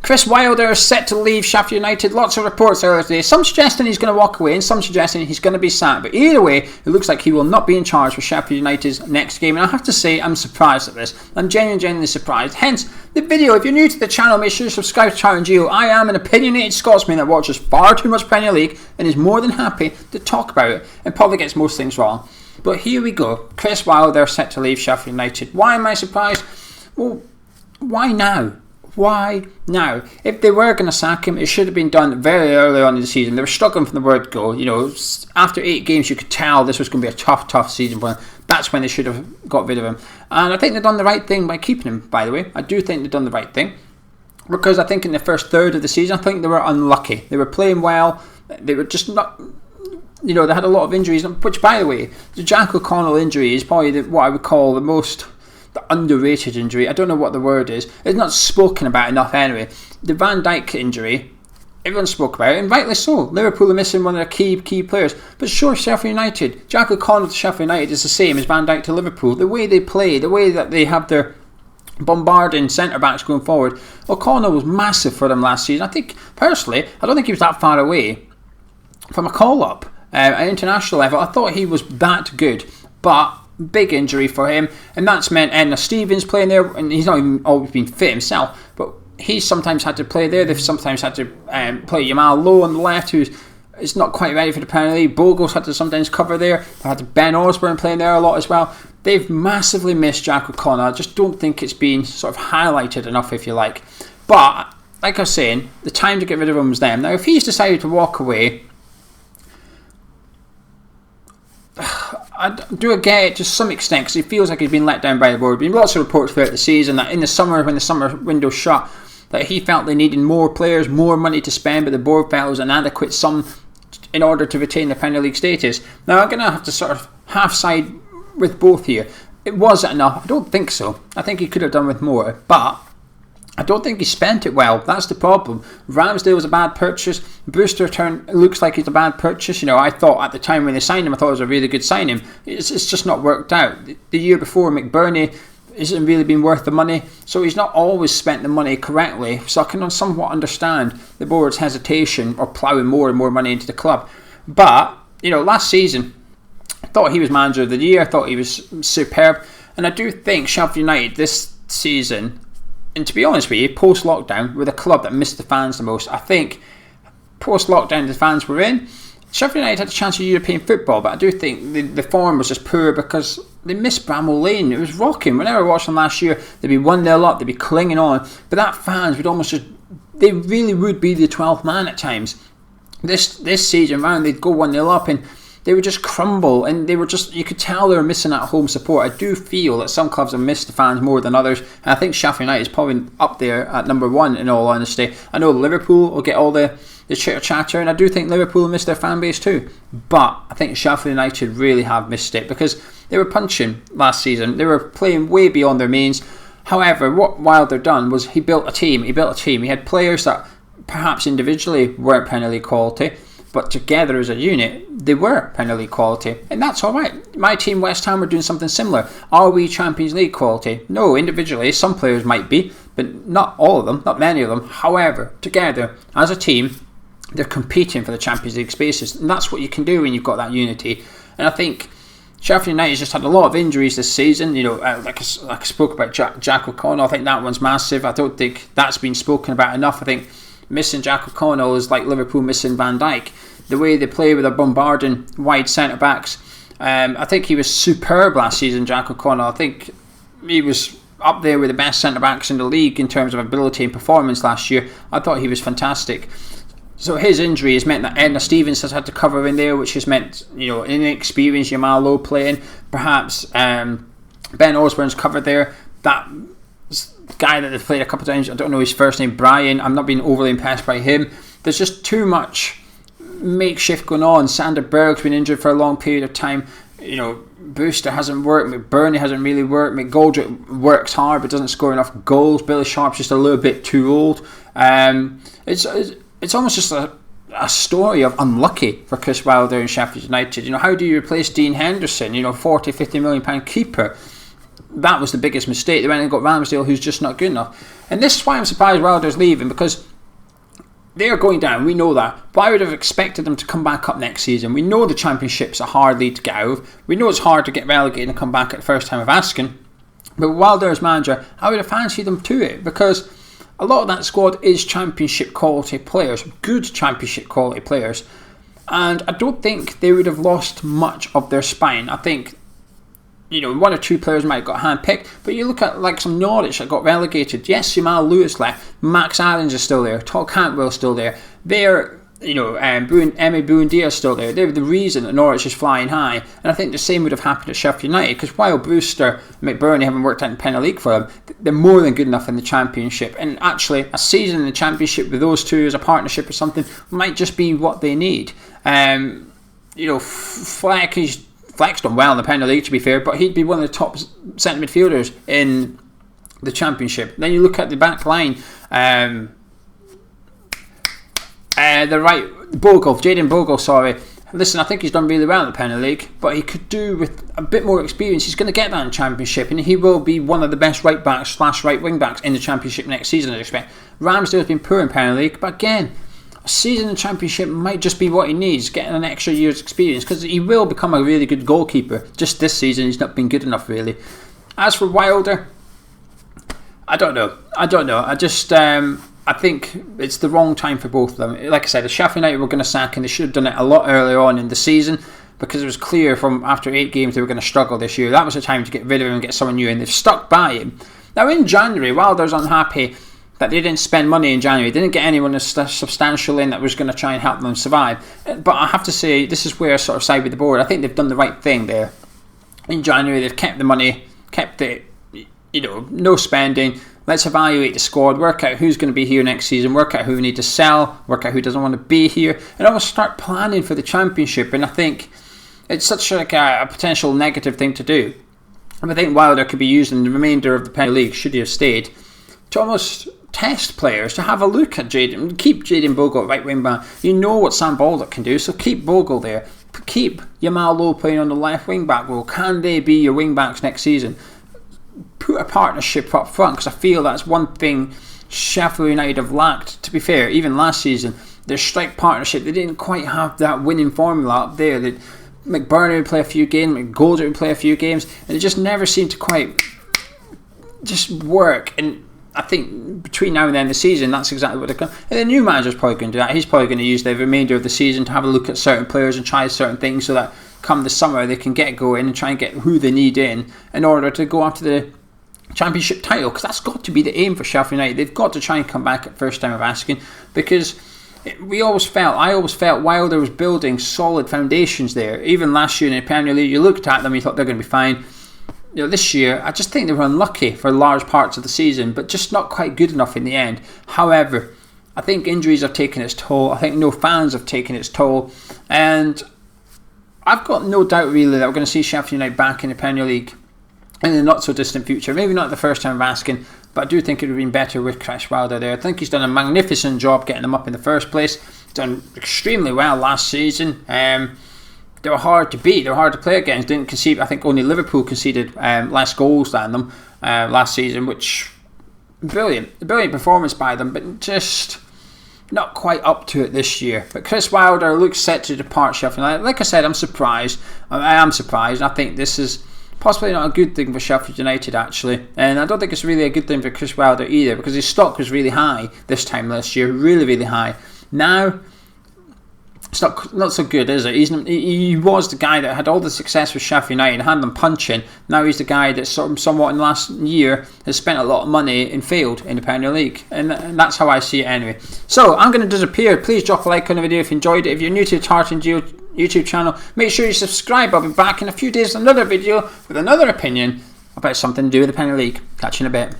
Chris Wilder is set to leave Sheffield United. Lots of reports earlier today. Some suggesting he's going to walk away and some suggesting he's going to be sacked. But either way, it looks like he will not be in charge for Sheffield United's next game. And I have to say, I'm surprised at this. I'm genuinely surprised. Hence, the video. If you're new to the channel, make sure to subscribe to Channel Geo. I am an opinionated Scotsman that watches far too much Premier League and is more than happy to talk about it and probably gets most things wrong. But here we go. Chris Wilder set to leave Sheffield United. Why am I surprised? Well, why now? Why now? If they were going to sack him, it should have been done very early on in the season. They were struggling from the word go. You know, after 8 games, you could tell this was going to be a tough season for them. That's when they should have got rid of him. And I think they've done the right thing by keeping him, by the way. I do think they've done the right thing. Because I think in the first third of the season, I think they were unlucky. They were playing well. They were just not... You know, they had a lot of injuries. Which, by the way, the Jack O'Connell injury is probably what I would call the underrated injury. I don't know what the word is. It's not spoken about enough anyway. The Van Dijk injury, everyone spoke about it, and rightly so. Liverpool are missing one of their key players. But sure, Sheffield United, Jack O'Connell to Sheffield United is the same as Van Dijk to Liverpool. The way they play, the way that they have their bombarding centre-backs going forward. O'Connell was massive for them last season. I think, personally, I don't think he was that far away from a call-up at international level. I thought he was that good. But big injury for him, and that's meant Enna Stevens playing there, and he's not even always been fit himself, but he's sometimes had to play there. They've sometimes had to play Jamal Lowe on the left, who's not quite ready for the Premier League. Bogle's had to sometimes cover there. They had Ben Osborne playing there a lot as well. They've massively missed Jack O'Connell. I just don't think it's been sort of highlighted enough, if you like. But like I was saying, the time to get rid of him was then. Now, if he's decided to walk away, I do get it to some extent, because he feels like he's been let down by the board. There have been lots of reports throughout the season that in the summer, when the summer window shut, that he felt they needed more players, more money to spend, but the board felt it was an adequate sum in order to retain the Premier League status. Now, I'm going to have to sort of half side with both here. It wasn't enough. I don't think so. I think he could have done with more, but I don't think he spent it well. That's the problem. Ramsdale was a bad purchase. Brewster looks like he's a bad purchase. You know, I thought at the time when they signed him, I thought it was a really good signing. It's just not worked out. The year before, McBurney isn't really been worth the money, so he's not always spent the money correctly. So I can somewhat understand the board's hesitation or ploughing more and more money into the club. But, you know, last season, I thought he was manager of the year. I thought he was superb. And I do think Sheffield United this season, and to be honest with you, post-lockdown, were the club that missed the fans the most. I think post-lockdown the fans were in. Sheffield United had a chance of European football, but I do think the form was just poor because they missed Bramall Lane. It was rocking. Whenever I watched them last year, they'd be 1-0 up, they'd be clinging on. But that fans would almost just... They really would be the 12th man at times. This season round, they'd go 1-0 up and they would just crumble, and they were just, you could tell they were missing that home support. I do feel that some clubs have missed the fans more than others, and I think Sheffield United is probably up there at number 1 in all honesty. I know Liverpool will get all the chitter chatter, and I do think Liverpool will miss their fan base too, but I think Sheffield United really have missed it because they were punching last season. They were playing way beyond their means. However, what Wilder done was he built a team. He had players that perhaps individually weren't Premier League quality, but together as a unit, they were Premier League quality. And that's alright. My team, West Ham, were doing something similar. Are we Champions League quality? No, individually, some players might be, but not all of them, not many of them. However, together, as a team, they're competing for the Champions League spaces. And that's what you can do when you've got that unity. And I think Sheffield United just had a lot of injuries this season. You know, like I spoke about Jack O'Connell, I think that one's massive. I don't think that's been spoken about enough. I think missing Jack O'Connell is like Liverpool missing Van Dijk. The way they play with their bombarding wide centre-backs. I think he was superb last season, Jack O'Connell. I think he was up there with the best centre-backs in the league in terms of ability and performance last year. I thought he was fantastic. So his injury has meant that Enna Stevens has had to cover in there, which has meant, you know, inexperienced Jamal Lowe playing. Perhaps Ben Osborne's covered there. That guy that they've played a couple of times, I don't know his first name, Brian. I'm not being overly impressed by him. There's just too much makeshift going on. Sander Berg's been injured for a long period of time. You know, Brewster hasn't worked. McBurney hasn't really worked. McGoldrick works hard but doesn't score enough goals. Billy Sharp's just a little bit too old. It's almost just a story of unlucky for Chris Wilder and Sheffield United. You know, how do you replace Dean Henderson? You know, £40-50 million keeper. that was the biggest mistake. They went and got Ramsdale, who's just not good enough. And this is why I'm surprised Wilder's leaving, because they're going down, we know that. But I would have expected them to come back up next season. We know the Championship's a hard league to get out of. We know it's hard to get relegated and come back at the first time of asking. But Wilder as manager, I would have fancied them to it, because a lot of that squad is Championship quality players, good Championship quality players. And I don't think they would have lost much of their spine. I think, one or two players might have got hand-picked, but you look at like some Norwich that got relegated. Yes, Jamal Lewis left, Max Allen's is still there, Todd Cantwell's still there. They're, Emi Buendia is still there. They're the reason that Norwich is flying high. And I think the same would have happened at Sheffield United, because while Brewster and McBurney haven't worked out in Premier League for them, they're more than good enough in the Championship. And actually, a season in the Championship with those two as a partnership or something might just be what they need. Fleck's done well in the Premier League, to be fair, but he'd be one of the top centre midfielders in the Championship. Then you look at the back line, Jaden Bogle, sorry. Listen, I think he's done really well in the Premier League, but he could do with a bit more experience. He's going to get that in the Championship, and he will be one of the best right backs / right wing backs in the Championship next season, I expect. Ramsdale's been poor in Premier League, but again, a season in the Championship might just be what he needs, getting an extra year's experience, because he will become a really good goalkeeper. Just this season, he's not been good enough, really. As for Wilder, I don't know. I think it's the wrong time for both of them. Like I said, the Sheffield United were going to sack him. They should have done it a lot earlier on in the season, because it was clear from after 8 games they were going to struggle this year. That was the time to get rid of him and get someone new, and they've stuck by him. Now in January, Wilder's unhappy that they didn't spend money in January. They didn't get anyone substantial in that was going to try and help them survive. But I have to say, this is where I sort of side with the board. I think they've done the right thing there. In January, they've kept the money, kept it, no spending. Let's evaluate the squad, work out who's going to be here next season, work out who we need to sell, work out who doesn't want to be here, and almost start planning for the Championship. And I think it's such like a potential negative thing to do. And I think Wilder could be using the remainder of the Premier League, should he have stayed, to almost test players, to have a look at Jaden. Keep Jaden Bogle at right wing back. You know what Sam Baldock can do, so keep Bogle there. Keep Jamal Lowe playing on the left wing back role. Can they be your wing backs next season? Put a partnership up front, because I feel that's one thing Sheffield United have lacked. To be fair, even last season, their strike partnership, they didn't quite have that winning formula up there. McBurney would play a few games, McGoldrick would play a few games, and it just never seemed to quite just work. And I think between now and the end of the season, that's exactly what they're going to do. And the new manager's probably going to do that. He's probably going to use the remainder of the season to have a look at certain players and try certain things, so that come the summer they can get going and try and get who they need in order to go after the Championship title, because that's got to be the aim for Sheffield United. They've got to try and come back at first time of asking, because I always felt Wilder was building solid foundations there. Even last year in the Premier League, you looked at them, you thought they're going to be fine. This year, I just think they were unlucky for large parts of the season, but just not quite good enough in the end. However, I think injuries have taken its toll. I think no fans have taken its toll, and I've got no doubt really that we're going to see Sheffield United back in the Premier League in the not so distant future. Maybe not the first time of asking, but I do think it would have been better with Chris Wilder there. I think he's done a magnificent job getting them up in the first place. He's done extremely well last season. They were hard to beat, they were hard to play against. Didn't concede. I think only Liverpool conceded less goals than them last season, which brilliant performance by them, but just not quite up to it this year. But Chris Wilder looks set to depart Sheffield United. Like I said, I'm surprised. I am surprised. I think this is possibly not a good thing for Sheffield United, actually. And I don't think it's really a good thing for Chris Wilder either, because his stock was really high this time last year. Really, really high. Now, it's not so good, is it? He was the guy that had all the success with Sheffield United and had them punching. Now he's the guy that somewhat in the last year has spent a lot of money and failed in the Premier League. And that's how I see it anyway. So, I'm going to disappear. Please drop a like on the video if you enjoyed it. If you're new to the Tartan Geo YouTube channel, make sure you subscribe. I'll be back in a few days with another video with another opinion about something to do with the Premier League. Catch you in a bit.